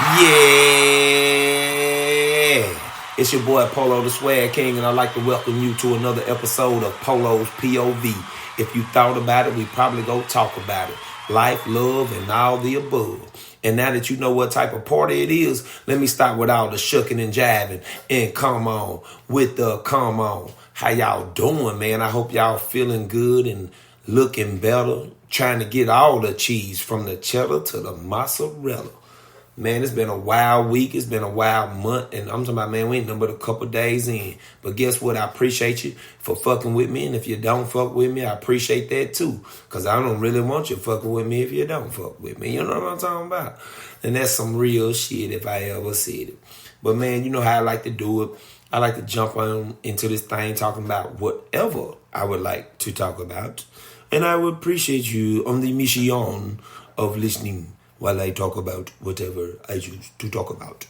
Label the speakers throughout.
Speaker 1: Yeah, it's your boy Polo the Swag King, and I'd like to welcome you to another episode of Polo's POV. If you thought about it, we probably go talk about it. Life, love, and all the above. And now that you know what type of party it is, let me start with all the shucking and jiving and come on with the come on. How y'all doing, man? I hope y'all feeling good and looking better, trying to get all the cheese from the cheddar to the mozzarella. Man, it's been a wild week. It's been a wild month. And I'm talking about, man, we ain't nothing but a couple days in. But guess what? I appreciate you for fucking with me. And if you don't fuck with me, I appreciate that too. Because I don't really want you fucking with me if you don't fuck with me. You know what I'm talking about? And that's some real shit if I ever said it. But, man, you know how I like to do it. I like to jump on into this thing talking about whatever I would like to talk about. And I would appreciate you on the mission of listening while I talk about whatever I choose to talk about.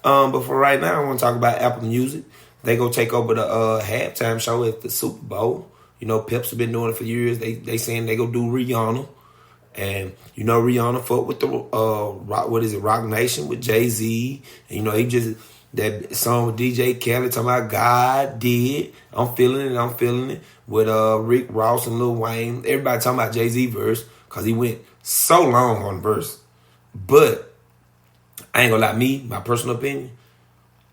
Speaker 1: But for right now, I want to talk about Apple Music. They go take over the halftime show at the Super Bowl. You know, Pep's have been doing it for years. They saying they go do Rihanna. And, you know, Rihanna fought with the, Rock Nation with Jay-Z. And, you know, that song with DJ Khaled talking about God did. I'm feeling it. With Rick Ross and Lil Wayne. Everybody talking about Jay-Z verse because he went so long on the verse. But I ain't gonna lie, my personal opinion,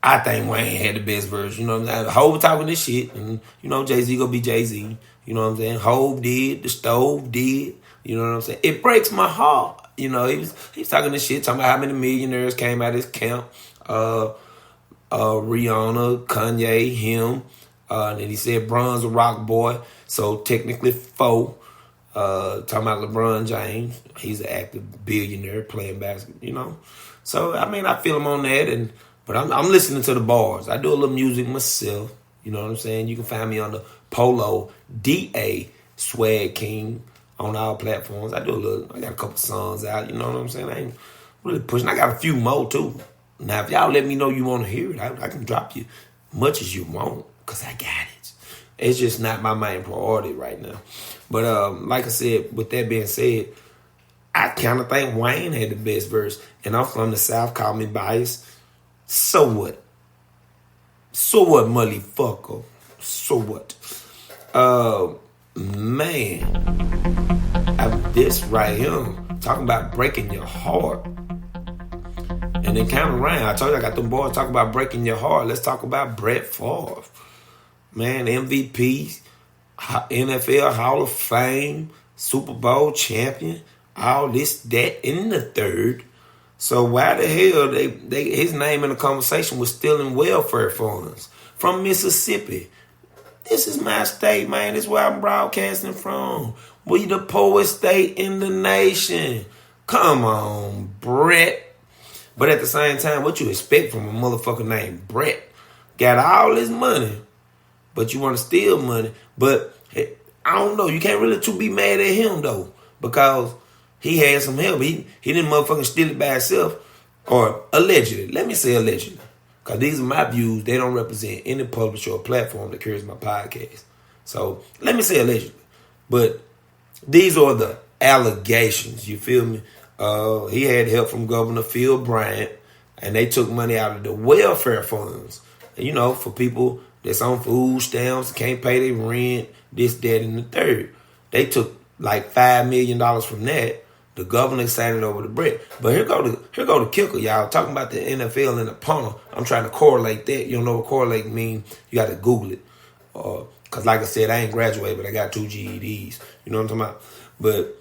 Speaker 1: I think Wayne had the best verse. You know what I'm saying? Hov talking this shit, and you know Jay-Z gonna be Jay-Z. You know what I'm saying? Hov did, the stove did. You know what I'm saying? It breaks my heart. You know, he was talking this shit, talking about how many millionaires came out of his camp. Rihanna, Kanye, him. And then he said Bron's a rock boy, so technically 4. Talking about LeBron James, he's an active billionaire playing basketball, you know. So I mean, I feel him on that, but I'm listening to the bars. I do a little music myself, you know what I'm saying. You can find me on the Polo DA Swag King on all platforms. I got a couple songs out, you know what I'm saying. I ain't really pushing. I got a few more too. Now, if y'all let me know you want to hear it, I can drop you much as you want, cause I got it. It's just not my main priority right now. But like I said, with that being said, I kind of think Wayne had the best verse. And I'm from the South, call me biased. So what? So what, motherfucker? So what? Man. This right here, talking about breaking your heart. And then kind of ran. I told you I got them boys talking about breaking your heart. Let's talk about Brett Favre. Man, MVP, NFL Hall of Fame, Super Bowl champion, all this, that, and the third. So why the hell his name in the conversation was stealing welfare funds from Mississippi? This is my state, man. This is where I'm broadcasting from. We the poorest state in the nation. Come on, Brett. But at the same time, what you expect from a motherfucker named Brett? Got all this money. But you want to steal money. But I don't know. You can't really too be mad at him, though. Because he had some help. He didn't motherfucking steal it by himself. Or allegedly. Let me say allegedly. Because these are my views. They don't represent any publisher or platform that carries my podcast. So let me say allegedly. But these are the allegations. You feel me? He had help from Governor Phil Bryant. And they took money out of the welfare funds. You know, for people that's on food stamps, can't pay their rent, this, that, and the third. They took like $5 million from that. The governor signed it over to Brett. But here go the kicker, y'all. Talking about the NFL and the punter. I'm trying to correlate that. You don't know what correlate means. You got to Google it. Because like I said, I ain't graduated, but I got 2 GEDs. You know what I'm talking about? But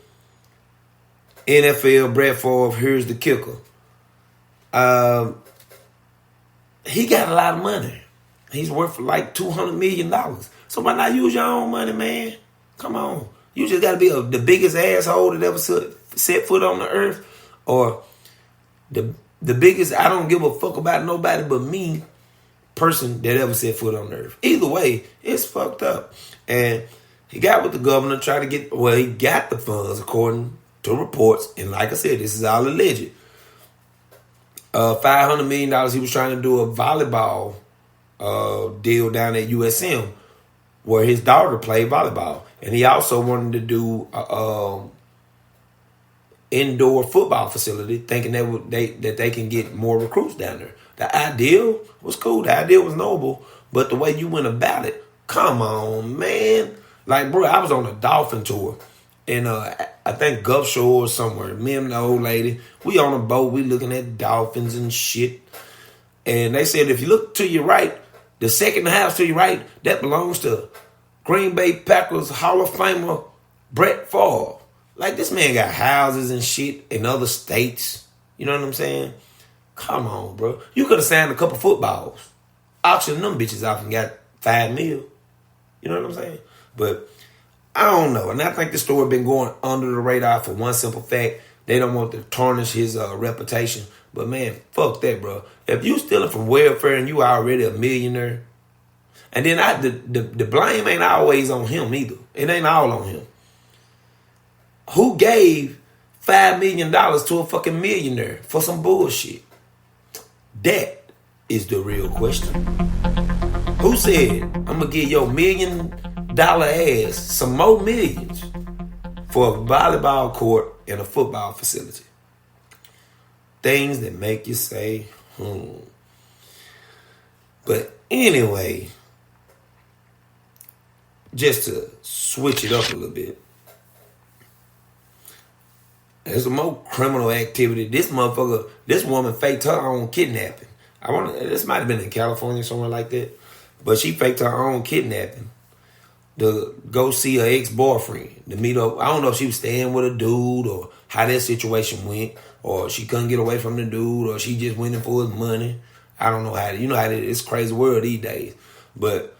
Speaker 1: NFL, Brett Favre, here's the kicker. He got a lot of money. He's worth like $200 million. So why not use your own money, man? Come on. You just got to be the biggest asshole that ever set foot on the earth. Or the biggest, I don't give a fuck about nobody but me, person that ever set foot on the earth. Either way, it's fucked up. And he got with the governor, he got the funds according to reports. And like I said, this is all alleged. $500 million, he was trying to do a volleyball deal down at USM where his daughter played volleyball. And he also wanted to do indoor football facility, thinking that they can get more recruits down there. The idea was cool. The idea was noble, but the way you went about it, come on, man. Like, bro, I was on a dolphin tour, and I think Gulf Shore or somewhere. Me and the old lady, we on a boat, we looking at dolphins and shit. And they said, if you look to your right, the second house to your right, that belongs to Green Bay Packers Hall of Famer Brett Favre. Like, this man got houses and shit in other states. You know what I'm saying? Come on, bro. You could have signed a couple footballs. Auctioned them bitches off and got $5 million. You know what I'm saying? But I don't know. And I think the story been going under the radar for one simple fact. They don't want to tarnish his reputation. But, man, fuck that, bro. If you stealing from welfare and you already a millionaire, and then the blame ain't always on him either. It ain't all on him. Who gave $5 million to a fucking millionaire for some bullshit? That is the real question. Who said, I'm going to give your $1 million ass some more millions for a volleyball court and a football facility? Things that make you say, But anyway, just to switch it up a little bit, there's some more criminal activity. This woman faked her own kidnapping. This might have been in California, somewhere like that. But she faked her own kidnapping to go see her ex-boyfriend, to meet up. I don't know if she was staying with a dude or how that situation went, or she couldn't get away from the dude, or she just went in for his money. I don't know how to, it's a crazy world these days. But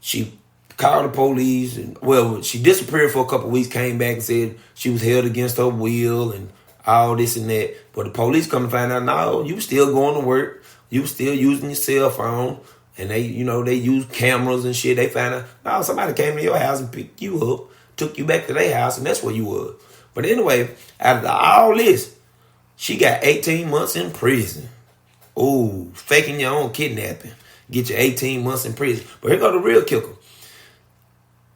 Speaker 1: she called the police, and she disappeared for a couple of weeks, came back and said she was held against her will and all this and that. But the police come to find out, no, you still going to work, you still using your cell phone, and they use cameras and shit. They found out, no, somebody came to your house and picked you up, took you back to their house, and that's where you were. But anyway, out of all this, she got 18 months in prison. Ooh, faking your own kidnapping. Get you 18 months in prison. But here go the real kicker.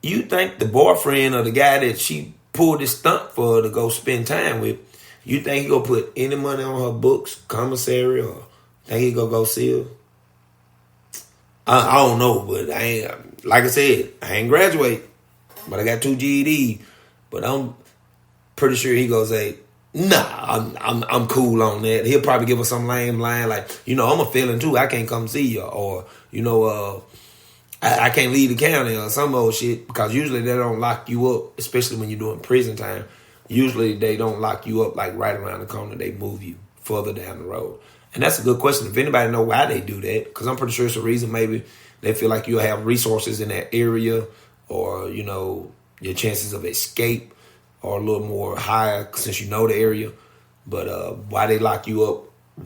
Speaker 1: You think the boyfriend or the guy that she pulled this stunt for to go spend time with, you think he gonna put any money on her books, commissary, or think he gonna go see her? I don't know, but I ain't, like I said, I ain't graduate, but I got 2 GEDs. But I'm pretty sure he gonna say, nah, I'm cool on that. He'll probably give us some lame line like, I'm a felon too, I can't come see you, or I can't leave the county or some old shit, because usually they don't lock you up, especially when you're doing prison time. Usually they don't lock you up like right around the corner. They move you further down the road. And that's a good question. If anybody know why they do that, because I'm pretty sure it's a reason. Maybe they feel like you'll have resources in that area, or, your chances of escape are a little more higher since you know the area. But why they lock you up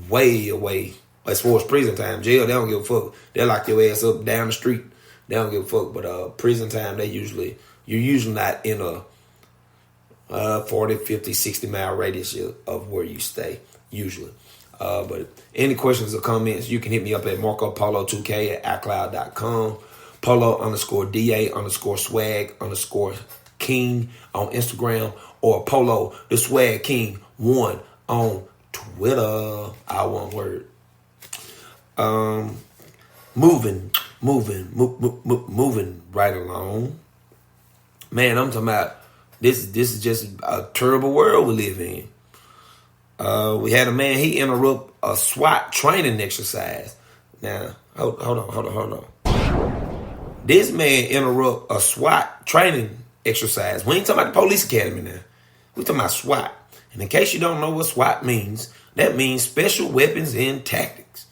Speaker 1: way away, as far as prison time, jail, they don't give a fuck. They'll lock your ass up down the street. They don't give a fuck. But prison time, you're usually not in a 40, 50, 60 mile radius of where you stay, usually. But any questions or comments, you can hit me up at MarcoPolo2K at iCloud.com, Polo_DA_swag_king on Instagram, or Polo the Swag King 1 on Twitter. All one word. Moving right along. Man, I'm talking about this is just a terrible world we live in. We had a man, he interrupt a SWAT training exercise. Now, hold on. This man interrupt a SWAT training exercise. We ain't talking about the police academy now. We talking about SWAT. And in case you don't know what SWAT means, that means Special Weapons and Tactics.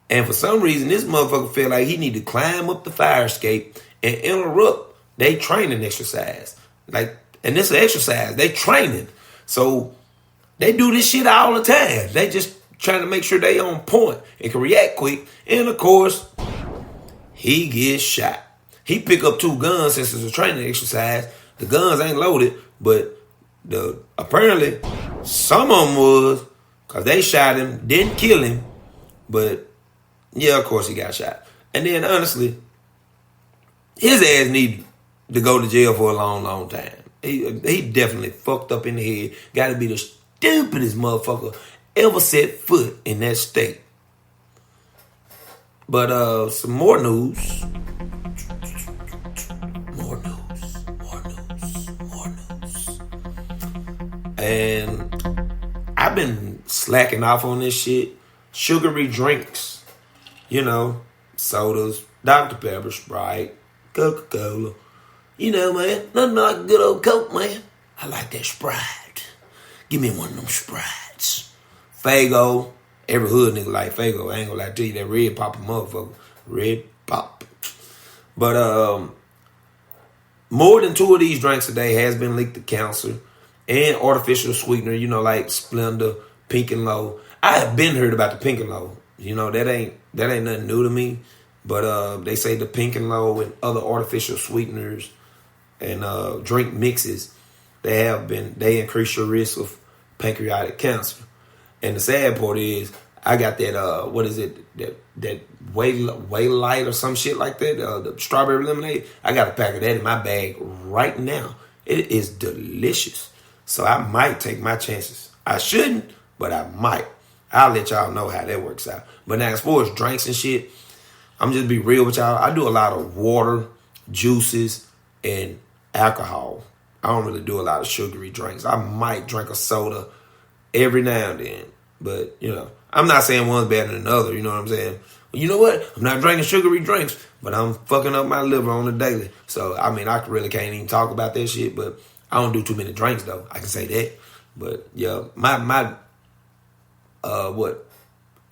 Speaker 1: And for some reason, this motherfucker feel like he need to climb up the fire escape and interrupt they training exercise. And this is an exercise. They training. So they do this shit all the time. They just trying to make sure they on point and can react quick. And of course, he gets shot. He pick up 2 guns since it's a training exercise. The guns ain't loaded, but apparently some of them was, because they shot him, didn't kill him, but yeah, of course he got shot. And then honestly, his ass need to go to jail for a long, long time. He definitely fucked up in the head. Got to be the stupidest motherfucker ever set foot in that state. But some more news. More news. And I've been slacking off on this shit. Sugary drinks. You know, sodas, Dr. Pepper, Sprite, Coca-Cola. You know, man, nothing like good old Coke, man. I like that Sprite. Give me one of them Sprites. Fago. Every hood nigga like Fago. I ain't gonna lie to you. That red pop motherfucker. Red pop. But more than 2 of these drinks a day has been linked to cancer and artificial sweetener, you know, like Splenda, Pink and Low. I have been heard about the Pink and Low. You know, that ain't nothing new to me. But they say the Pink and Low and other artificial sweeteners and drink mixes, they increase your risk of pancreatic cancer. And the sad part is, I got that what is it, that way light or some shit like that, the strawberry lemonade. I got a pack of that in my bag right now. It is delicious. So I might take my chances. I shouldn't, but I might. I'll let y'all know how that works out. But now as far as drinks and shit, I'm just be real with y'all. I do a lot of water, juices, and alcohol. I don't really do a lot of sugary drinks. I might drink a soda every now and then. But, you know, I'm not saying one's better than another. You know what I'm saying? Well, you know what? I'm not drinking sugary drinks, but I'm fucking up my liver on the daily. So, I mean, I really can't even talk about that shit. But I don't do too many drinks, though. I can say that. But, yeah, my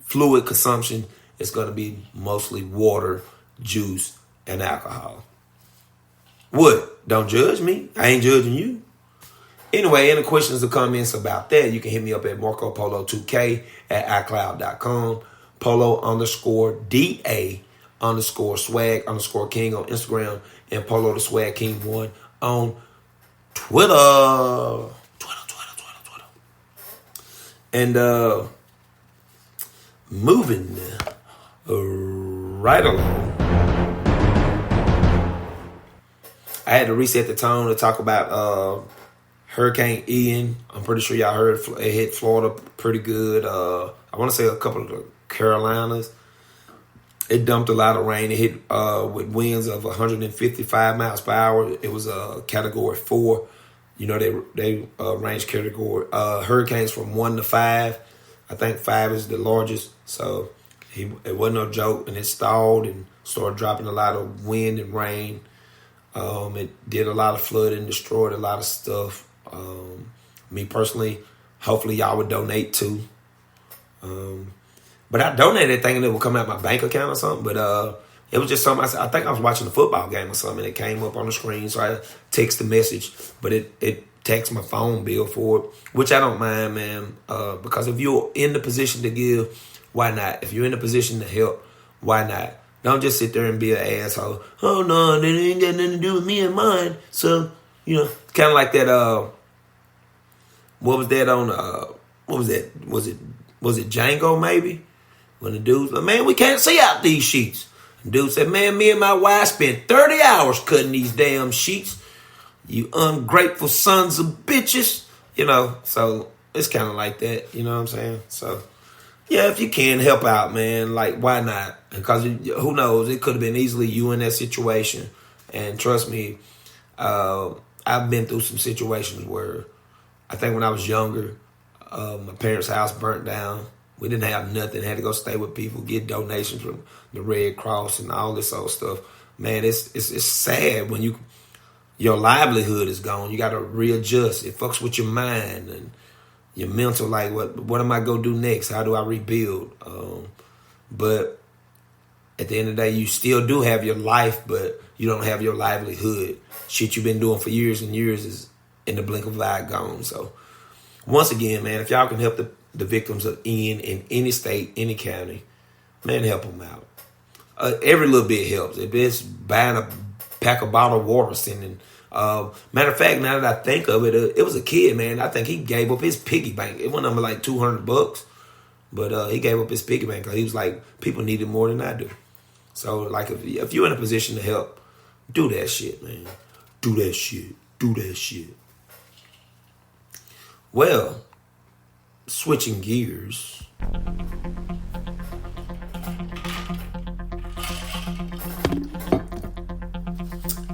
Speaker 1: fluid consumption is going to be mostly water, juice, and alcohol. What? Don't judge me. I ain't judging you. Anyway, any questions or comments about that, you can hit me up at MarcoPolo2K at iCloud.com. Polo_DA_swag_king on Instagram, and Polo the Swag King 1 on Twitter. And moving right along, I had to reset the tone to talk about Hurricane Ian. I'm pretty sure y'all heard it hit Florida pretty good. I want to say a couple of the Carolinas. It dumped a lot of rain. It hit with winds of 155 miles per hour. It was a Category 4. You know, they range category hurricanes from 1 to 5. I think 5 is the largest. So it wasn't no joke. And it stalled and started dropping a lot of wind and rain. It did a lot of flooding, destroyed a lot of stuff. Me personally, hopefully y'all would donate too. But I donated thinking it would come out my bank account or something. But it was just something I think I was watching a football game or something, and it came up on the screen. So I text the message, but it text my phone bill for it, which I don't mind, man. Because if you're in the position to give, why not? If you're in the position to help, why not? Don't just sit there and be an asshole. Oh no, that ain't got nothing to do with me and mine. So, you know, kind of like that. What was that on? What was that? Was it Django maybe? When the dude's like, man, we can't see out these sheets. The dude said, man, me and my wife spent 30 hours cutting these damn sheets. You ungrateful sons of bitches. You know, so it's kind of like that. You know what I'm saying? So, yeah, if you can help out, man, like, why not? Because who knows? It could have been easily you in that situation. And trust me, I've been through some situations where I think when I was younger, my parents' house burnt down. We didn't have nothing. Had to go stay with people, get donations from the Red Cross and all this old stuff. Man, it's sad when your livelihood is gone. You got to readjust. It fucks with your mind and your mental. Like, what am I going to do next? How do I rebuild? But at the end of the day, you still do have your life, but you don't have your livelihood. Shit you've been doing for years and years is in the blink of an eye gone. So, once again, man, if y'all can help the victims of Ian in any state, any county, man, help them out. Every little bit helps. If it's buying a pack of bottled water, sending. Matter of fact, now that I think of it, it was a kid, man. I think he gave up his piggy bank. It went up like $200, but he gave up his piggy bank because he was like, people need it more than I do. So, like, if you're in a position to help, do that shit, man. Do that shit. Well, switching gears.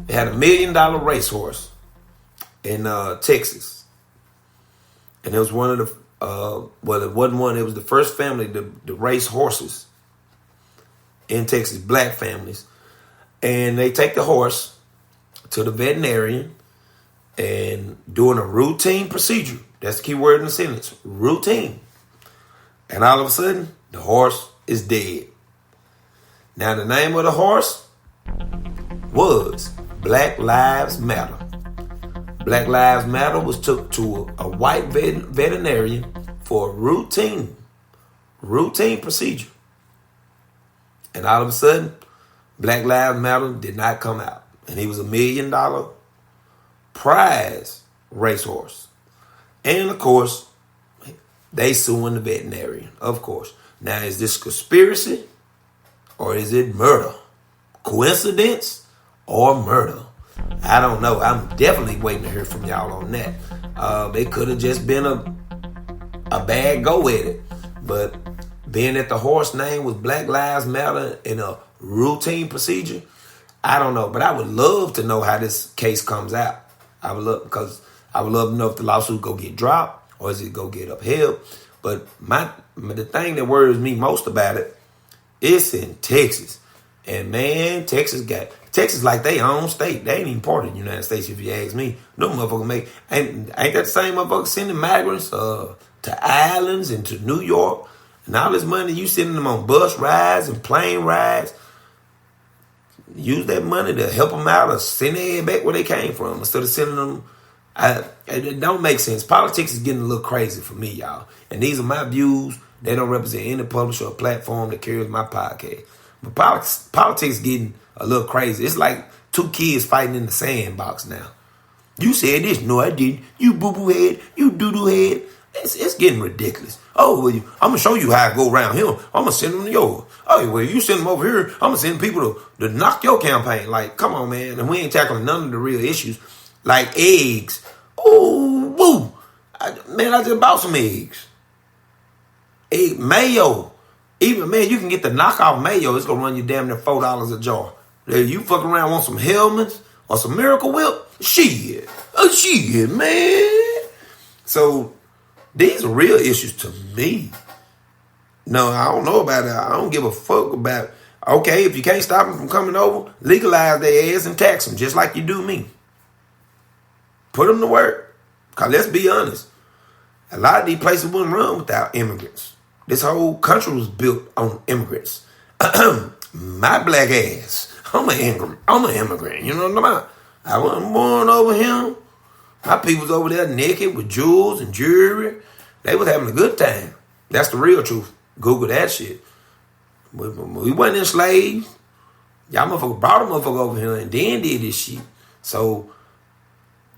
Speaker 1: They had $1 million racehorse in Texas. And it was one of the, well, it wasn't one, it was the first family to race horses in Texas, black families. And they take the horse to the veterinarian and doing a routine procedure. That's the key word in the sentence, routine. And all of a sudden, the horse is dead. Now, the name of the horse was Black Lives Matter. Black Lives Matter was took to a white veterinarian for a routine procedure. And all of a sudden, Black Lives Matter did not come out. And he was $1 million prize racehorse. And of course, they suing the veterinarian, of course. Now, is this conspiracy or is it murder? Coincidence or murder? I don't know. I'm definitely waiting to hear from y'all on that. They could have just been a bad go at it. But being that the horse name was Black Lives Matter in a routine procedure, I don't know. But I would love to know how this case comes out. I would love to know if the lawsuit go get dropped or is it go get upheld. But the thing that worries me most about it, it's in Texas. And man, Texas like they own state. They ain't even part of the United States if you ask me. No motherfucker ain't that the same motherfucker sending migrants to islands and to New York and all this money you sending them on bus rides and plane rides. Use that money to help them out or send their back where they came from instead of sending them. It don't make sense. Politics is getting a little crazy for me, y'all. And these are my views. They don't represent any publisher or platform that carries my podcast. But politics getting a little crazy. It's like two kids fighting in the sandbox now. You said this. No, I didn't. You boo-boo head. You doo-doo head. It's getting ridiculous. Oh, well, I'm going to show you how I go around here. I'm going to send them to yours. Oh, well, you send them over here. I'm going to send people to knock your campaign. Like, come on, man. And we ain't tackling none of the real issues. Like eggs. Oh, woo. I just bought some eggs. Mayo. Even, man, you can get the knockoff mayo. It's going to run you damn near $4 a jar. You fucking around want some Hellmann's or some Miracle Whip? Shit. Shit, man. So, these are real issues to me. No, I don't know about it. I don't give a fuck about it. Okay, if you can't stop them from coming over, legalize their ass and tax them just like you do me. Put them to work. Because let's be honest, a lot of these places wouldn't run without immigrants. This whole country was built on immigrants. My black ass, I'm an immigrant. You know what I'm talking about? I wasn't born over here. My people's over there naked with jewels and jewelry. They was having a good time. That's the real truth. Google that shit. We wasn't enslaved. Y'all motherfuckers brought a motherfucker over here and then did this shit. So,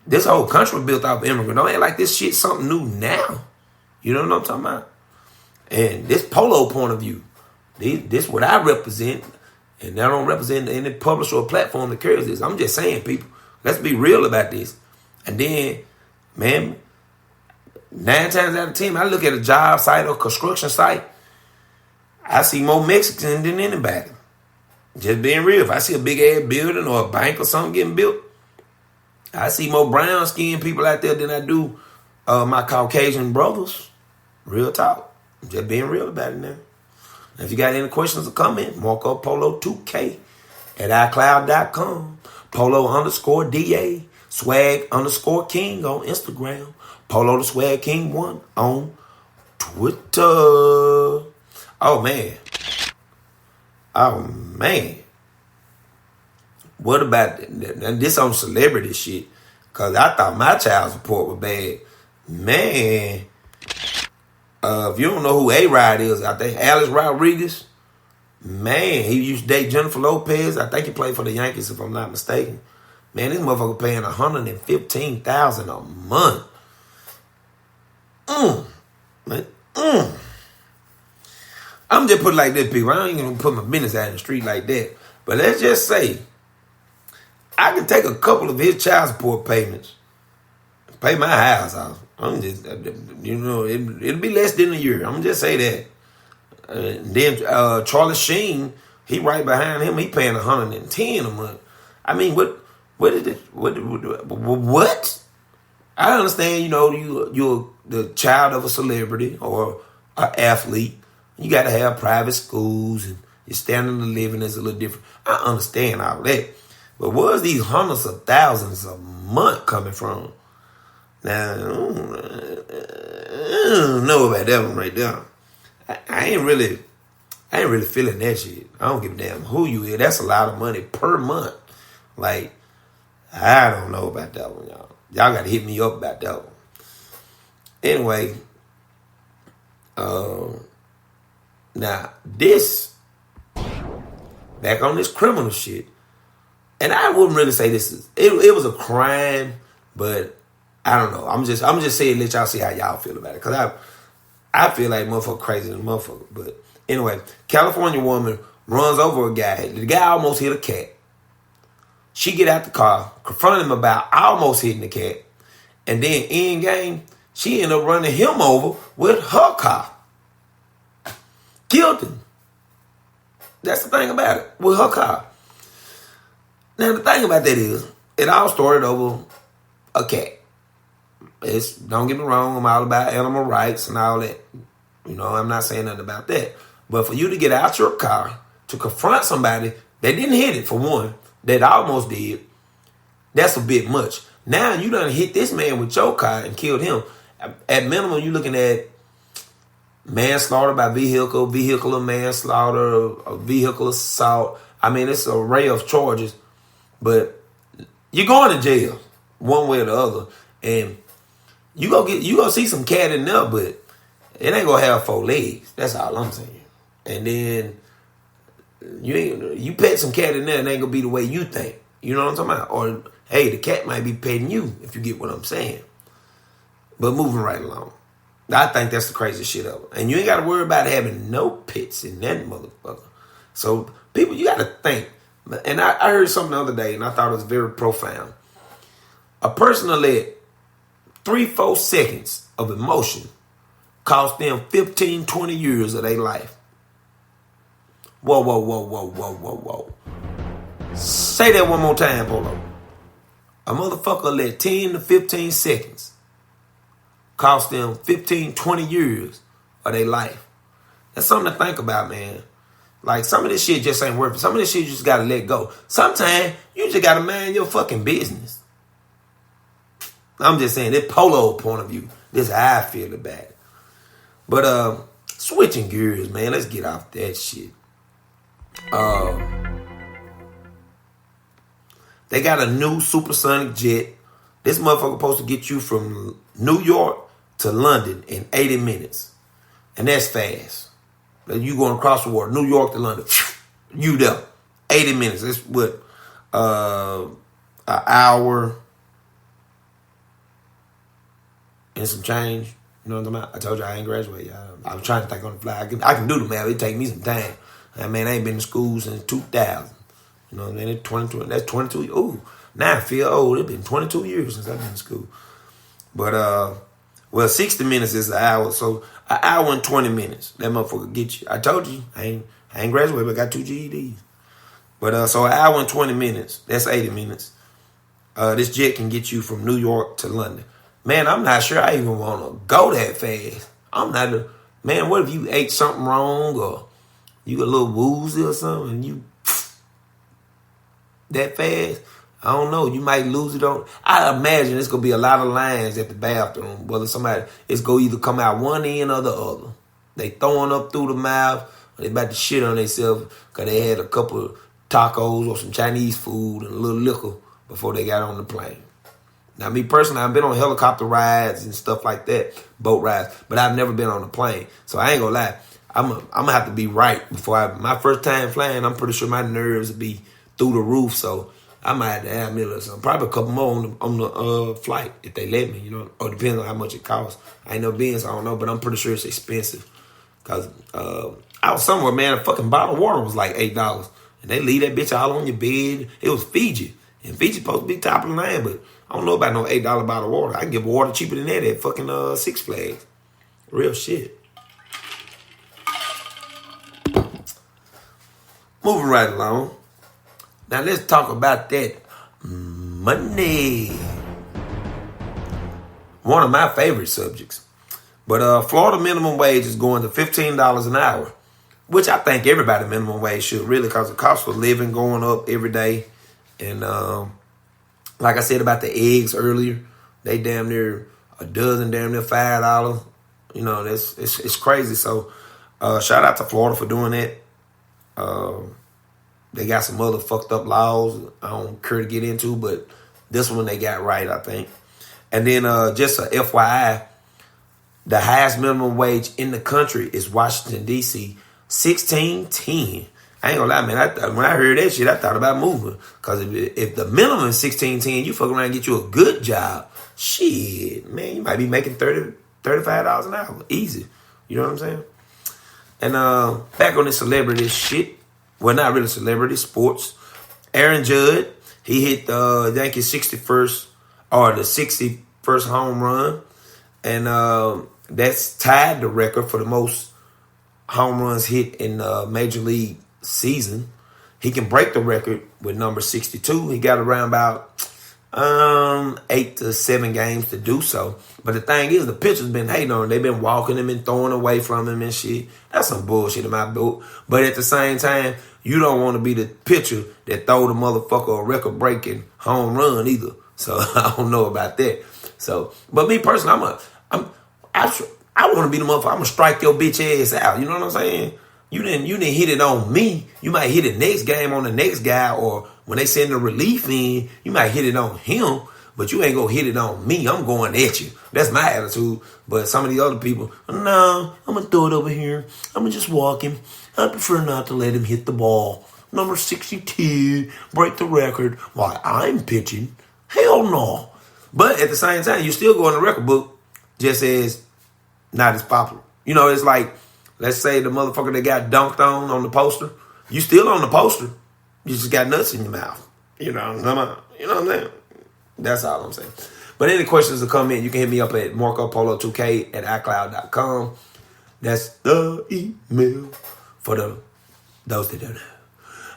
Speaker 1: this whole country was built off immigrants. Don't act like this shit something new now. You know what I'm talking about? And this Polo point of view, this what I represent, and I don't represent any publisher or platform that carries this. I'm just saying, people, let's be real about this. And then, man, 9 times out of 10, I look at a job site or construction site, I see more Mexicans than anybody. Just being real. If I see a big ass building or a bank or something getting built, I see more brown skinned people out there than I do my Caucasian brothers. Real talk. I'm just being real about it now. If you got any questions or comments, mark up Polo2K at iCloud.com. Polo_DA. Swag_King on Instagram. Polo the Swag King 1 on Twitter. Oh, man. What about this on celebrity shit? Because I thought my child support was bad. Man. If you don't know who A-Rod is, I think Alex Rodriguez. Man, he used to date Jennifer Lopez. I think he played for the Yankees, if I'm not mistaken. Man, this motherfucker paying $115,000 a month. I'm just put it like this, people. I ain't gonna put my business out in the street like that. But let's just say, I can take a couple of his child support payments, pay my house off. I'm just, it'll be less than a year. I'm just say that. Then Charlie Sheen, he right behind him. He paying 110 a month. I mean, what is it? What? I understand. You're the child of a celebrity or an athlete. You got to have private schools and your standard of living is a little different. I understand all that, but where's these hundreds of thousands a month coming from? Now, I don't know about that one right there. I ain't really feeling that shit. I don't give a damn who you is. That's a lot of money per month. Like, I don't know about that one, y'all. Y'all got to hit me up about that one. Anyway, now this, back on this criminal shit, and I wouldn't really say this is, it was a crime, but I don't know. I'm just saying, let y'all see how y'all feel about it. Because I feel like motherfucker crazy than motherfucker. But anyway, California woman runs over a guy. The guy almost hit a cat. She get out the car, confront him about almost hitting the cat. And then in game, she ended up running him over with her car. Killed him. That's the thing about it, with her car. Now the thing about that is, it all started over a cat. Don't get me wrong, I'm all about animal rights and all that. I'm not saying nothing about that. But for you to get out your car to confront somebody that didn't hit it, for one, that almost did, that's a bit much. Now you done hit this man with your car and killed him. At minimum, you're looking at manslaughter by vehicular manslaughter, vehicle assault. I mean, it's an array of charges. But you're going to jail one way or the other. And you gonna see some cat in there, but it ain't gonna have 4 legs. That's all I'm saying. And then you pet some cat in there, and it ain't gonna be the way you think. You know what I'm talking about? Or hey, the cat might be petting you, if you get what I'm saying. But moving right along, I think that's the crazy shit of it. And you ain't got to worry about having no pets in that motherfucker. So people, you got to think. And I heard something the other day, and I thought it was very profound. A person will let 3-4 seconds of emotion cost them 15, 20 years of their life. Whoa, whoa, whoa, whoa, whoa, whoa, whoa. Say that one more time, Polo. A motherfucker let 10 to 15 seconds cost them 15, 20 years of their life. That's something to think about, man. Like, some of this shit just ain't worth it. Some of this shit you just gotta let go. Sometimes you just gotta mind your fucking business. I'm just saying, this Polo point of view, this is how I feel about it. But switching gears, man, let's get off that shit. They got a new Supersonic Jet. This motherfucker supposed to get you from New York to London in 80 minutes. And that's fast. You going across the water, New York to London. You there. 80 minutes. That's what? An hour and some change. You know what I'm talking about? I told you I ain't graduated. I was trying to think on the fly. I can do the math. It take me some time. I mean, I ain't been to school since 2000. You know what I mean? That's 22. Ooh, now I feel old. It's been 22 years since I've been to school. But, 60 minutes is an hour. So, an hour and 20 minutes. That motherfucker get you. I told you, I ain't graduated, but I got 2 GEDs. But, so an hour and 20 minutes. That's 80 minutes. This jet can get you from New York to London. Man, I'm not sure I even want to go that fast. Man, what if you ate something wrong or you got a little woozy or something and you that fast? I don't know. You might lose it on. I imagine it's going to be a lot of lines at the bathroom. Whether it's going to either come out one end or the other. They throwing up through the mouth or they about to shit on themselves because they had a couple of tacos or some Chinese food and a little liquor before they got on the plane. Now, me personally, I've been on helicopter rides and stuff like that, boat rides, but I've never been on a plane. So I ain't going to lie. I'm going to have to be right before my first time flying. I'm pretty sure my nerves will be through the roof. So I might have to have a minute or something. Probably a couple more on the flight if they let me, you know, or depends on how much it costs. I ain't never been, so I don't know, but I'm pretty sure it's expensive. Because I was somewhere, man, a fucking bottle of water was like $8. And they leave that bitch all on your bed. It was Fiji. And Fiji supposed to be top of the line, but I don't know about no $8 bottle of water. I can get water cheaper than that at fucking Six Flags. Real shit. Moving right along. Now let's talk about that money. One of my favorite subjects. But Florida minimum wage is going to $15 an hour, which I think everybody minimum wage should really, because the cost of living going up every day. And like I said about the eggs earlier, they damn near a dozen, damn near $5. You know, it's crazy. So shout out to Florida for doing that. They got some other fucked up laws I don't care to get into, but this one they got right, I think. And then just a FYI, the highest minimum wage in the country is Washington, D.C., $16.10. I ain't gonna lie, man. When I heard that shit, I thought about moving. Because if the minimum is $16.10, you fuck around and get you a good job. Shit, man, you might be making $35 an hour. Easy. You know what I'm saying? And back on this celebrity shit. Well, not really celebrity, sports. Aaron Judge, he hit the Yankees 61st home run. And that's tied the record for the most home runs hit in Major League season. He can break the record with number 62. He got around about 8 to 7 games to do so. But the thing is, the pitchers been hating on him. They've been walking him and throwing away from him and shit. That's some bullshit in my book. But at the same time, you don't want to be the pitcher that throw the motherfucker a record-breaking home run either. So I don't know about that. So, but me personally, I want to be the motherfucker. I'm gonna strike your bitch ass out. You know what I'm saying? You didn't hit it on me. You might hit it next game on the next guy, or when they send the relief in, you might hit it on him, but you ain't gonna hit it on me. I'm going at you. That's my attitude. But some of the other people, no, I'm gonna throw it over here. I'm gonna just walk him. I prefer not to let him hit the ball. Number 62, break the record while I'm pitching. Hell no. But at the same time, you still go in the record book, just as not as popular. You know, it's like, let's say the motherfucker that got dunked on the poster, you still on the poster. You just got nuts in your mouth. You know what I'm saying? That's all I'm saying. But any questions or comment, you can hit me up at marcopolo2k@icloud.com. That's the email for those that don't know.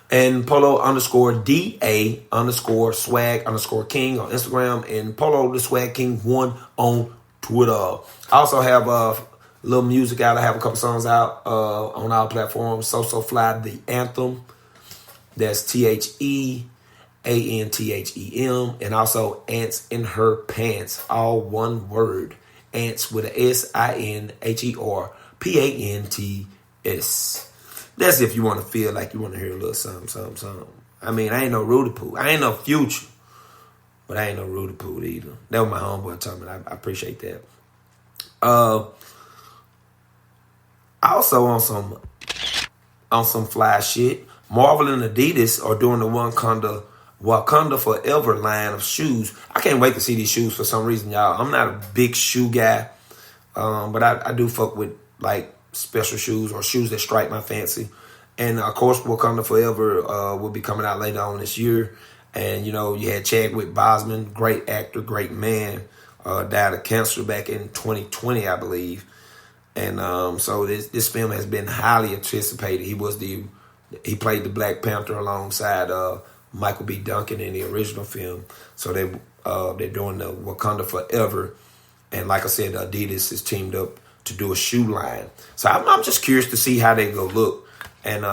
Speaker 1: And Polo_DA_swag_king on Instagram, and Polo the Swag King 1 on Twitter. I also have a little music out. I have a couple songs out on our platforms. So Fly the Anthem. That's TheAnthem. And also Ants in Her Pants. All one word. Ants with a SINHERPANTS. That's if you want to feel like you want to hear a little something. I mean, I ain't no Rudy Poo. I ain't no Future. But I ain't no Rudy Poo either. That was my homeboy telling me. I appreciate that. Also on some fly shit, Marvel and Adidas are doing the Wakanda Forever line of shoes. I can't wait to see these shoes for some reason, y'all. I'm not a big shoe guy, but I do fuck with like special shoes or shoes that strike my fancy. And of course, Wakanda Forever will be coming out later on this year. And you know, you had Chadwick Boseman, great actor, great man, died of cancer back in 2020, I believe. And so this film has been highly anticipated. He played the Black Panther alongside Michael B. Duncan in the original film. So they're doing the Wakanda Forever, and like I said, Adidas is teamed up to do a shoe line. So I'm just curious to see how they go look. And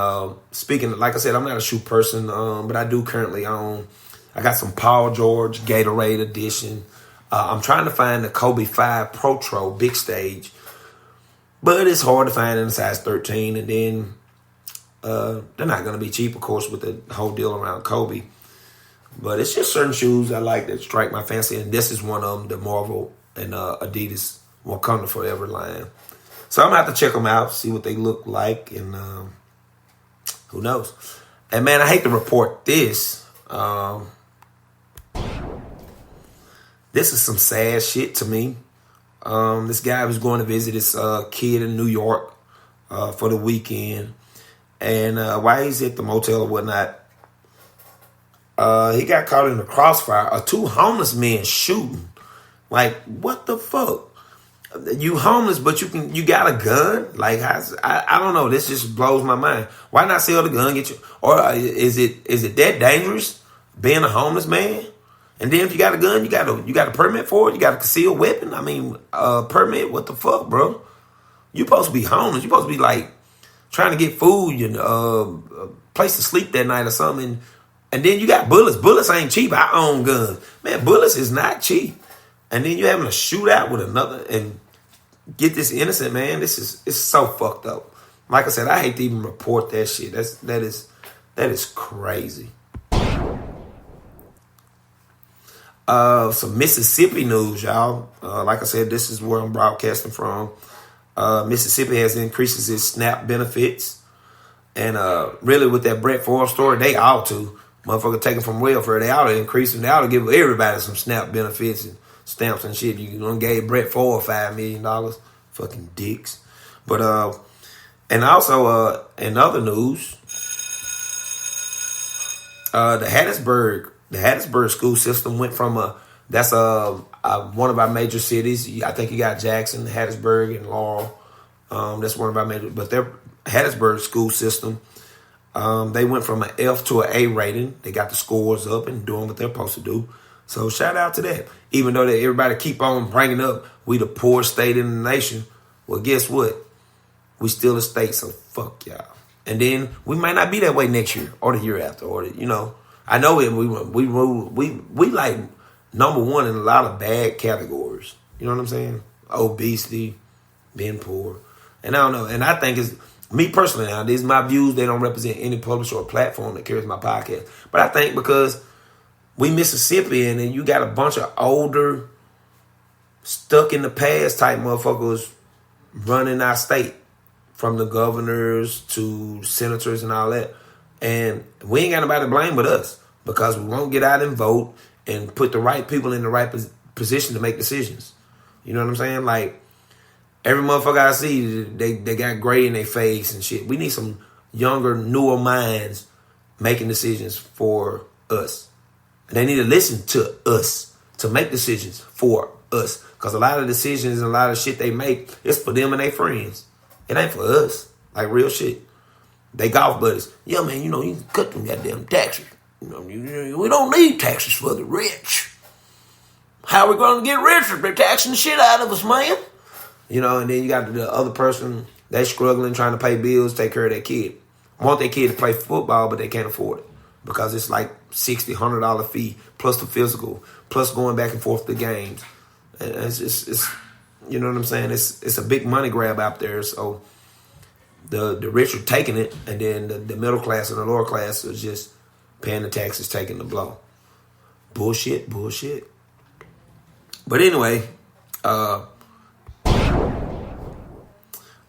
Speaker 1: speaking, like I said, I'm not a shoe person, but I do currently own. I got some Paul George Gatorade edition. I'm trying to find the Kobe 5 Protro Big Stage, but it's hard to find in a size 13. And then they're not going to be cheap, of course, with the whole deal around Kobe. But it's just certain shoes I like that strike my fancy, and this is one of them, the Marvel and Adidas Wakanda Forever line. So I'm going to have to check them out, see what they look like, and who knows. And man, I hate to report this. This is some sad shit to me. This guy was going to visit this kid in New York for the weekend. And while he's at the motel or whatnot, He got caught in the crossfire of two homeless men shooting. Like, what the fuck? You homeless, but you got a gun? Like, I don't know. This just blows my mind. Why not sell the gun? Get you, or is it that dangerous being a homeless man? And then if you got a gun, you got a permit for it. You got a concealed weapon. I mean, permit. What the fuck, bro? You supposed to be homeless. You supposed to be like trying to get food and a place to sleep that night or something. And then you got bullets. Bullets ain't cheap. I own guns, man. Bullets is not cheap. And then you having a shootout with another and get this innocent man. It's so fucked up. Like I said, I hate to even report that shit. That is crazy. Some Mississippi news, y'all. Like I said, this is where I'm broadcasting from. Mississippi has increases its SNAP benefits. And really with that Brett Favre story, they ought to. Motherfucker taking from welfare, they ought to increase them. They ought to give everybody some SNAP benefits and stamps and shit. You done gave Brett Favre $5 million. Fucking dicks. But, and also, in other news, the Hattiesburg school system went from that's one of our major cities. I think you got Jackson, Hattiesburg, and Laurel. That's one of our major, but their Hattiesburg school system, they went from an F to an A rating. They got the scores up and doing what they're supposed to do. So shout out to that. Even though everybody keep on bringing up we the poorest state in the nation, well, guess what? We still a state, so fuck y'all. And then we might not be that way next year or the year after, or I know it. We like number one in a lot of bad categories. You know what I'm saying? Obesity, being poor, and I don't know. And I think it's me personally. Now, these are my views. They don't represent any publisher or platform that carries my podcast. But I think because we Mississippian and you got a bunch of older, stuck in the past type motherfuckers running our state, from the governors to senators and all that. And we ain't got nobody to blame but us, because we won't get out and vote and put the right people in the right position to make decisions. You know what I'm saying? Like, every motherfucker I see, they got gray in their face and shit. We need some younger, newer minds making decisions for us. And they need to listen to us to make decisions for us. Because a lot of decisions and a lot of shit they make, it's for them and their friends. It ain't for us. Like, real shit. They golf buddies. Yeah, man, you can cut them goddamn taxes. We don't need taxes for the rich. How we going to get rich if they're taxing the shit out of us, man? And then you got the other person, they struggling, trying to pay bills, take care of their kid. Want their kid to play football, but they can't afford it. Because it's like $60, $100 fee, plus the physical, plus going back and forth to games. And it's you know what I'm saying? It's a big money grab out there. So the rich are taking it, and then the middle class and the lower class is just paying the taxes, taking the blow. Bullshit. But anyway, the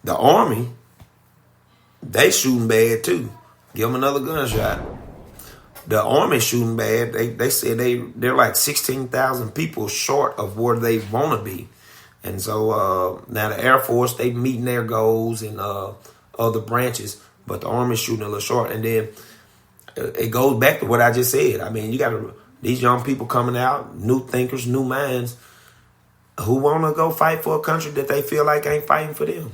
Speaker 1: Army, they shooting bad too. Give them another gunshot. The Army shooting bad. They said they're like 16,000 people short of where they want to be. And so now the Air Force, they meeting their goals in other branches, but the Army shooting a little short. And then it goes back to what I just said. I mean, you got these young people coming out, new thinkers, new minds, who want to go fight for a country that they feel like ain't fighting for them.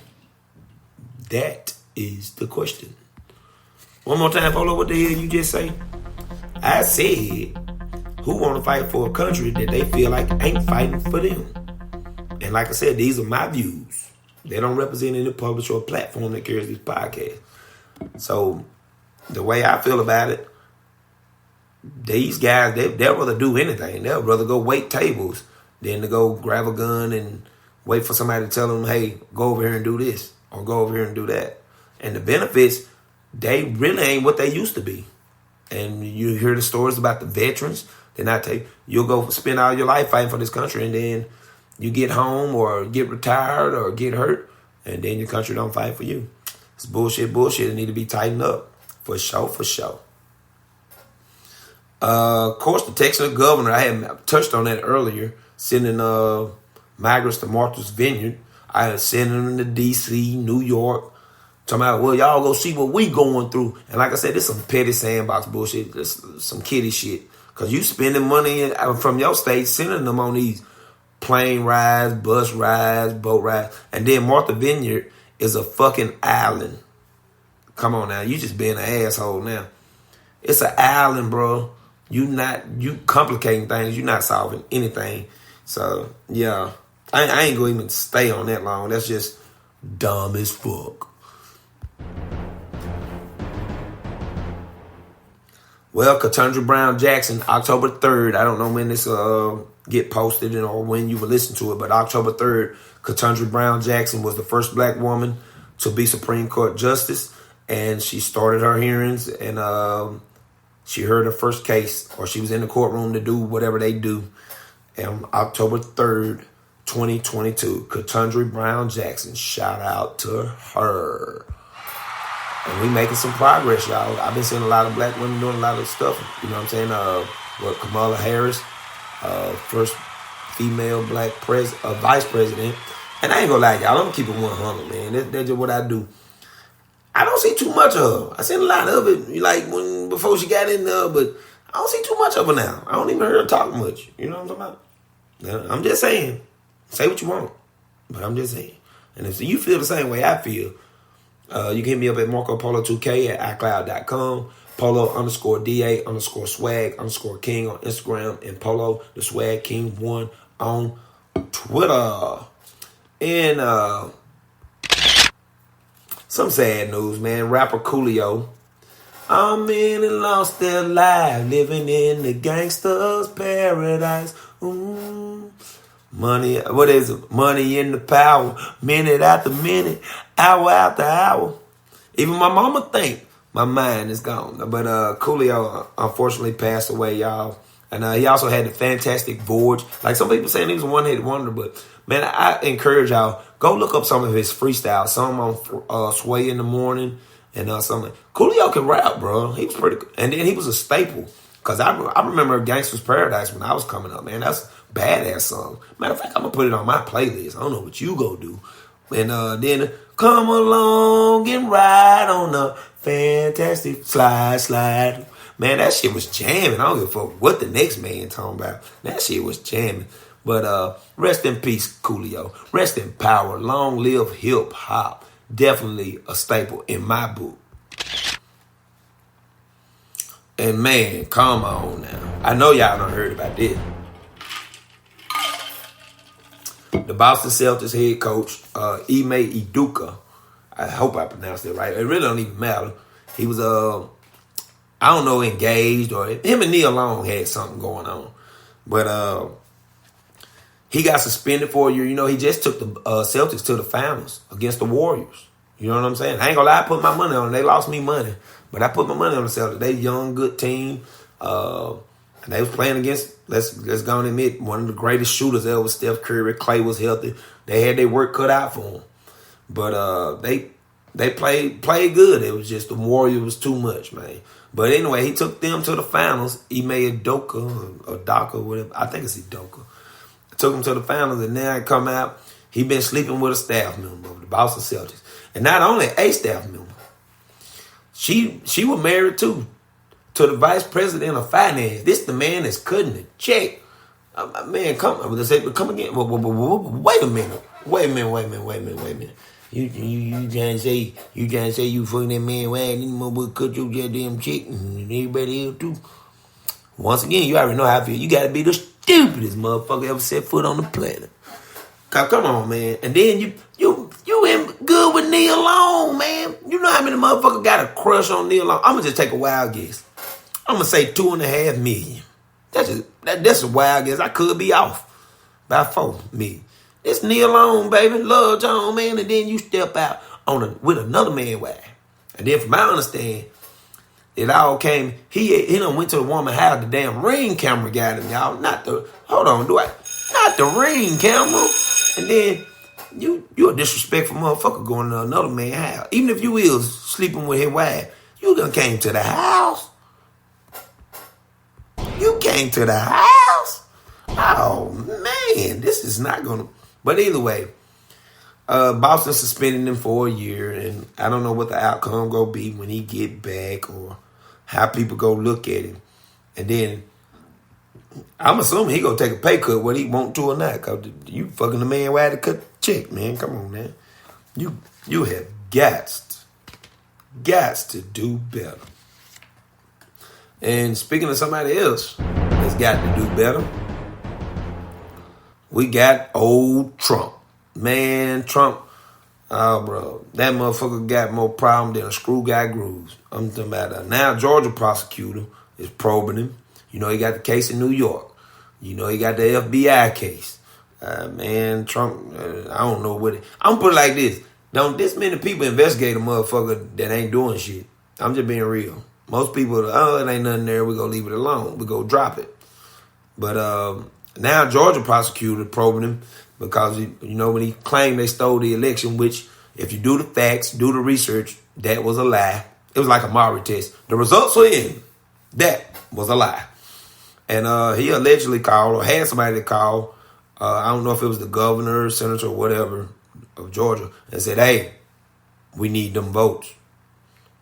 Speaker 1: That is the question. One more time, Polo, what the hell you just say? I said, who want to fight for a country that they feel like ain't fighting for them? And like I said, these are my views. They don't represent any publisher or platform that carries this podcast. So the way I feel about it, these guys, they'll rather do anything. They'll rather go wait tables than to go grab a gun and wait for somebody to tell them, hey, go over here and do this or go over here and do that. And the benefits, they really ain't what they used to be. And you hear the stories about the veterans. Then you'll go spend all your life fighting for this country, and then you get home or get retired or get hurt, and then your country don't fight for you. It's bullshit. It need to be tightened up. For sure. Of course, the Texas governor, I had touched on that earlier, sending migrants to Martha's Vineyard. I had sent them to D.C., New York, talking about, well, y'all go see what we going through. And like I said, this is some petty sandbox bullshit. This some kiddie shit. Because you spending money from your state, sending them on these plane rides, bus rides, boat rides. And then Martha Vineyard is a fucking island. Come on now. You just being an asshole now. It's an island, bro. You complicating things. You not solving anything. So, yeah. I ain't going to even stay on that long. That's just dumb as fuck. Well, Cassandra Brown Jackson, October 3rd. I don't know when this get posted or when you will listen to it, but October 3rd, Cassandra Brown Jackson was the first black woman to be Supreme Court Justice, and she started her hearings, and she heard her first case, or she was in the courtroom to do whatever they do. And October 3rd, 2022, Cassandra Brown Jackson. Shout out to her. And we making some progress, y'all. I've been seeing a lot of black women doing a lot of stuff. You know what I'm saying? Kamala Harris, first female black vice president. And I ain't gonna lie, y'all. I'm gonna keep it 100, man. That's just what I do. I don't see too much of her. I seen a lot of it, like before she got in there, but I don't see too much of her now. I don't even hear her talk much. You know what I'm talking about? I'm just saying. Say what you want, but I'm just saying. And if you feel the same way I feel, you can hit me up at MarcoPolo2K at iCloud.com, Polo_DA_swag_king on Instagram, and Polo the Swag King 1 on Twitter. And some sad news, man. Rapper Coolio. I'm in and lost their life, living in the gangster's paradise. Money, what is it? Money in the power, minute after minute, hour after hour. Even my mama think my mind is gone. But Coolio unfortunately passed away, y'all. And he also had the fantastic Voyage. Like some people saying he was a one-hit wonder, but man, I encourage y'all, go look up some of his freestyles. Some on Sway in the Morning and something. Coolio can rap, bro. He was pretty good. And then he was a staple. Because I remember Gangsta's Paradise when I was coming up, man. That's a badass song. Matter of fact, I'm going to put it on my playlist. I don't know what you go do. And then come along and ride on the fantastic slide. Man, that shit was jamming. I don't give a fuck what the next man talking about. That shit was jamming. But rest in peace, Coolio. Rest in power. Long live hip hop. Definitely a staple in my book. And man, come on now. I know y'all done heard about this. The Boston Celtics head coach, Ime Eduka. I hope I pronounced it right. It really don't even matter. He was, I don't know, engaged, or him and Neil Long had something going on. But he got suspended for a year. You know, he just took the Celtics to the finals against the Warriors. You know what I'm saying? I ain't gonna lie, I put my money on them. They lost me money. But I put my money on the Celtics. They young, good team. And they was playing against, let's go and admit, one of the greatest shooters ever, Steph Curry. Clay was healthy. They had their work cut out for them. But they played good. It was just the Warriors was too much, man. But anyway, he took them to the finals. He made Eduka, whatever. I think it's Eduka. Took him to the finals, and then I come out. He been sleeping with a staff member of the Boston Celtics. And not only a staff member. She was married too to the vice president of finance. This the man that's cutting the check. Man, come again. Wait a minute. You trying to say you fucking that man? Why any more cut your goddamn check and everybody else too? Once again, you already know how I feel. You gotta be the stupidest motherfucker ever set foot on the planet. Come on, man. And then you in good with Neil Long, man. You know how many motherfuckers got a crush on Neil Long? I'm gonna just take a wild guess. I'm gonna say 2.5 million. That's a wild guess. I could be off by 4 million. It's Neil Long, baby. Love John, man. And then you step out with another man wife. And then from my understanding, it all came. He done went to the woman house. The damn Ring camera got him, y'all. Not the Ring camera. And then you a disrespectful motherfucker going to another man's house. Even if you is sleeping with his wife, you done came to the house. You came to the house. Oh man, this is not gonna. But either way, Boston suspended him for a year, and I don't know what the outcome gonna be when he get back or how people go look at him. And then I'm assuming he gonna take a pay cut whether he want to or not. Cause you fucking the man where I had to cut the check, man. Come on, man. You have got to do better. And speaking of somebody else that's got to do better, we got old Trump. Man, Trump, oh, bro, that motherfucker got more problem than a screw guy grooves. I'm talking about now Georgia prosecutor is probing him. You know, he got the case in New York. You know, he got the FBI case. Man, Trump, I don't know what it... I'm gonna put it like this. Don't this many people investigate a motherfucker that ain't doing shit. I'm just being real. Most people, it ain't nothing there. We gonna leave it alone. We go drop it. But now Georgia prosecutor probing him because, you know, when he claimed they stole the election, which if you do the facts, do the research, that was a lie. It was like a Maury test. The results were in. That was a lie. And he allegedly called or had somebody to call. I don't know if it was the governor, senator, or whatever of Georgia, and said, hey, we need them votes.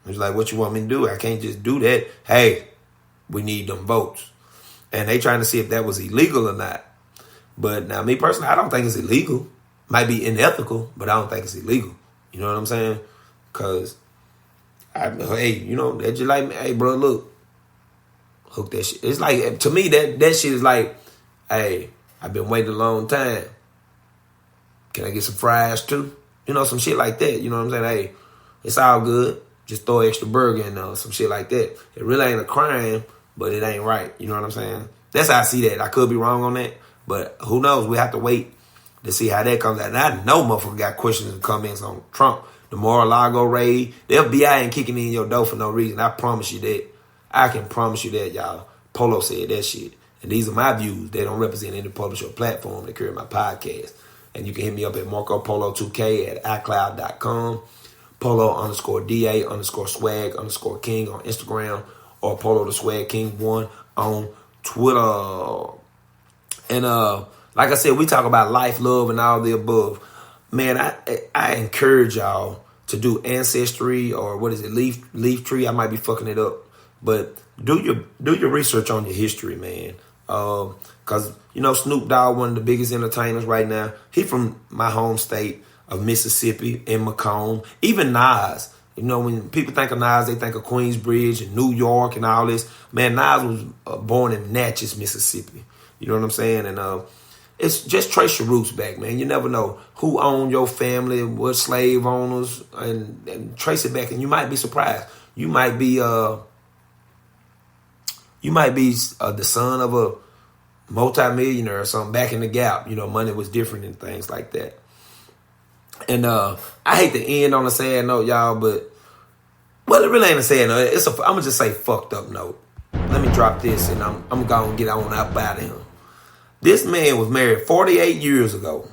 Speaker 1: He's like, what you want me to do? I can't just do that. Hey, we need them votes. And they trying to see if that was illegal or not. But now, me personally, I don't think it's illegal. Might be unethical, but I don't think it's illegal. You know what I'm saying? Because, hey, you know, that just like, hey, bro, look, hook that shit. It's like, to me, that shit is like, hey, I've been waiting a long time. Can I get some fries too? You know, some shit like that. You know what I'm saying? Hey, it's all good. Just throw extra burger in there, some shit like that. It really ain't a crime, but it ain't right. You know what I'm saying? That's how I see that. I could be wrong on that, but who knows? We have to wait to see how that comes out. And I know motherfucker got questions and comments on Trump. The Mar-a-Lago raid. The FBI ain't kicking in your door for no reason. I promise you that. I can promise you that, y'all. Polo said that shit. And these are my views. They don't represent any publisher or platform that carry my podcast. And you can hit me up at MarcoPolo2K at iCloud.com. Polo_DA_swag_king on Instagram, or Polo the Swag King 1 on Twitter. And like I said, we talk about life, love, and all the above. Man, I encourage y'all to do Ancestry, or what is it, Leaf Tree. I might be fucking it up, but do your research on your history, man. Cause you know Snoop Dogg, one of the biggest entertainers right now. He from my home state of Mississippi, in Macomb. Even Nas. You know, when people think of Nas, they think of Queensbridge and New York and all this. Man, Nas was born in Natchez, Mississippi. You know what I'm saying? And it's just trace your roots back, man. You never know who owned your family, what slave owners, and trace it back. And you might be surprised. You might be the son of a multi-millionaire or something back in the Gap. You know, money was different and things like that. And I hate to end on a sad note, y'all, but, well, it really ain't a sad note. I'm going to just say fucked up note. Let me drop this, and I'm going to get on up out of him. This man was married 48 years ago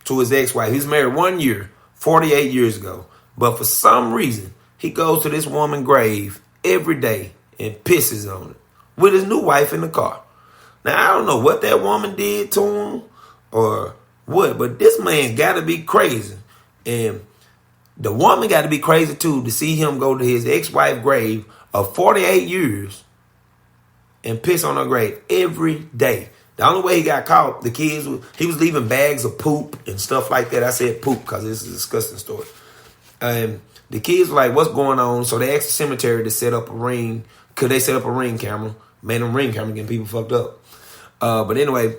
Speaker 1: to his ex-wife. He was married 1 year, 48 years ago. But for some reason, he goes to this woman's grave every day and pisses on it with his new wife in the car. Now, I don't know what that woman did to him or what, but this man got to be crazy. And the woman got to be crazy, too, to see him go to his ex-wife's grave of 48 years and piss on her grave every day. The only way he got caught, he was leaving bags of poop and stuff like that. I said poop because this is a disgusting story. And the kids were like, what's going on? So they asked the cemetery to set up a ring. Could they set up a ring camera? Man, them ring camera getting people fucked up. But anyway,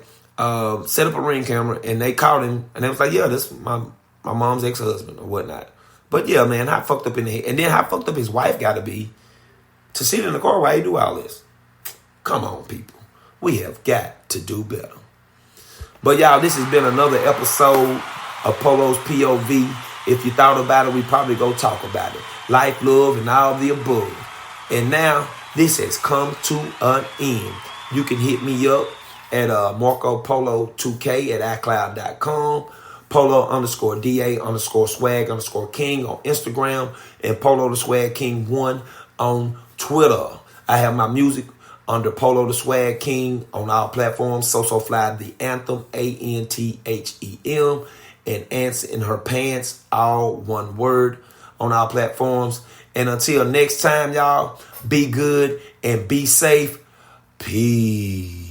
Speaker 1: set up a ring camera, and they called him, and they was like, yeah, this is my mom's ex-husband or whatnot. But yeah, man, how fucked up in the head. And then how fucked up his wife got to be to sit in the car while he do all this. Come on, people. We have got to do better. But y'all, this has been another episode of Polo's POV. If you thought about it, we probably go talk about it. Life, love, and all the above. And now, this has come to an end. You can hit me up at MarcoPolo2K at iCloud.com, Polo_DA_swag_king on Instagram, and Polo the Swag King 1 on Twitter. I have my music under Polo the Swag King on all platforms. So Fly the Anthem, ANTHEM, and Ants in Her Pants, all one word, on our platforms. And until next time, y'all, be good and be safe. Peace.